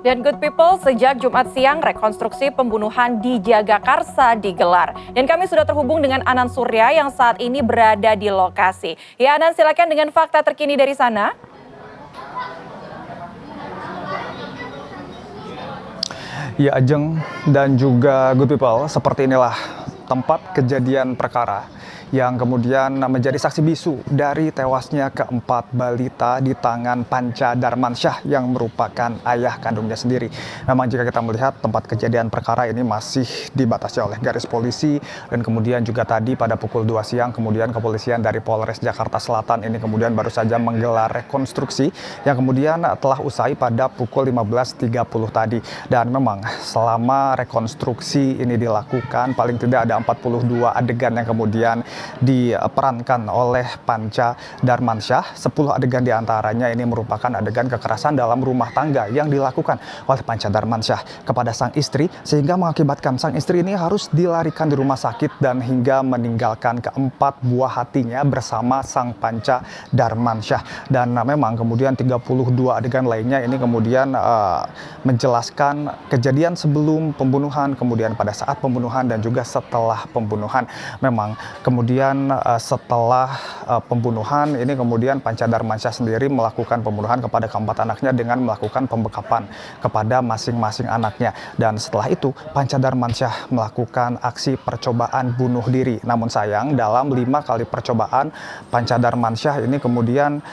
Dan good people, sejak Jumat siang rekonstruksi pembunuhan di Jagakarsa digelar. Dan kami sudah terhubung dengan Anan Surya yang saat ini berada di lokasi. Ya Anan, silakan dengan fakta terkini dari sana. Ya Ajeng dan juga good people, seperti inilah tempat kejadian perkara yang kemudian menjadi saksi bisu dari tewasnya keempat balita di tangan Panca Darmansyah yang merupakan ayah kandungnya sendiri. Memang jika kita melihat tempat kejadian perkara ini masih dibatasi oleh garis polisi dan kemudian juga tadi pada pukul 2 siang kemudian kepolisian dari Polres Jakarta Selatan ini kemudian baru saja menggelar rekonstruksi yang kemudian telah usai pada pukul 15.30 tadi. Dan memang selama rekonstruksi ini dilakukan paling tidak ada 42 adegan yang kemudian diperankan oleh Panca Darmansyah. 10 adegan diantaranya ini merupakan adegan kekerasan dalam rumah tangga yang dilakukan oleh Panca Darmansyah kepada sang istri, sehingga mengakibatkan sang istri ini harus dilarikan di rumah sakit dan hingga meninggalkan keempat buah hatinya bersama sang Panca Darmansyah. Dan memang kemudian 32 adegan lainnya ini kemudian menjelaskan kejadian sebelum pembunuhan, kemudian pada saat pembunuhan dan juga setelah pembunuhan. Memang kemudian setelah pembunuhan ini kemudian Panca Darmansyah sendiri melakukan pembunuhan kepada keempat anaknya dengan melakukan pembekapan kepada masing-masing anaknya. Dan setelah itu Panca Darmansyah melakukan aksi percobaan bunuh diri. Namun sayang dalam 5 kali percobaan Panca Darmansyah ini kemudian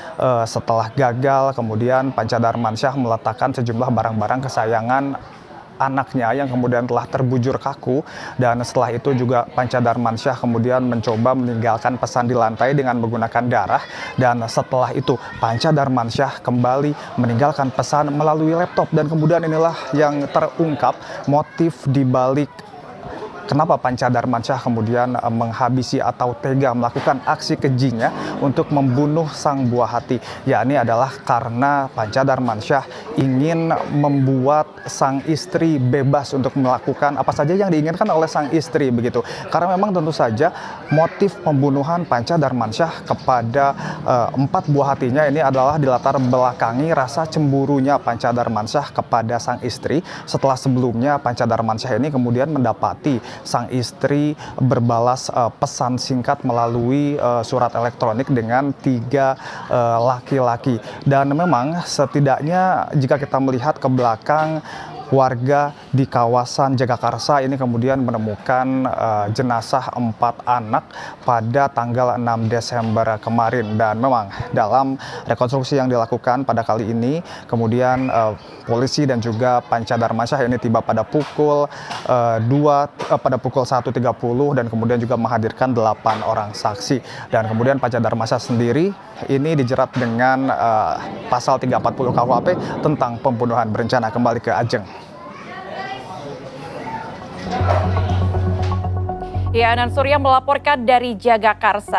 setelah gagal kemudian Panca Darmansyah meletakkan sejumlah barang-barang kesayangan anaknya yang kemudian telah terbujur kaku. Dan setelah itu juga Panca Darmansyah kemudian mencoba meninggalkan pesan di lantai dengan menggunakan darah. Dan setelah itu Panca Darmansyah kembali meninggalkan pesan melalui laptop. Dan kemudian inilah yang terungkap motif dibalik kenapa Panca Darmansyah kemudian menghabisi atau tega melakukan aksi kejinya untuk membunuh sang buah hati. Yakni adalah karena Panca Darmansyah ingin membuat sang istri bebas untuk melakukan apa saja yang diinginkan oleh sang istri begitu. Karena memang tentu saja motif pembunuhan Panca Darmansyah kepada 4 buah hatinya ini adalah dilatar belakangi rasa cemburunya Panca Darmansyah kepada sang istri setelah sebelumnya Panca Darmansyah ini kemudian mendapati sang istri berbalas pesan singkat melalui surat elektronik dengan 3 laki-laki. Dan memang setidaknya jika kita melihat ke belakang, warga di kawasan Jagakarsa ini kemudian menemukan jenazah 4 anak pada tanggal 6 Desember kemarin. Dan memang dalam rekonstruksi yang dilakukan pada kali ini kemudian polisi dan juga Panca Darmansyah ini tiba pada pukul 1.30 dan kemudian juga menghadirkan 8 orang saksi. Dan kemudian Panca Darmansyah sendiri ini dijerat dengan pasal 340 KUHP tentang pembunuhan berencana. Kembali ke Ajeng. Ya, Anan Surya melaporkan dari Jagakarsa.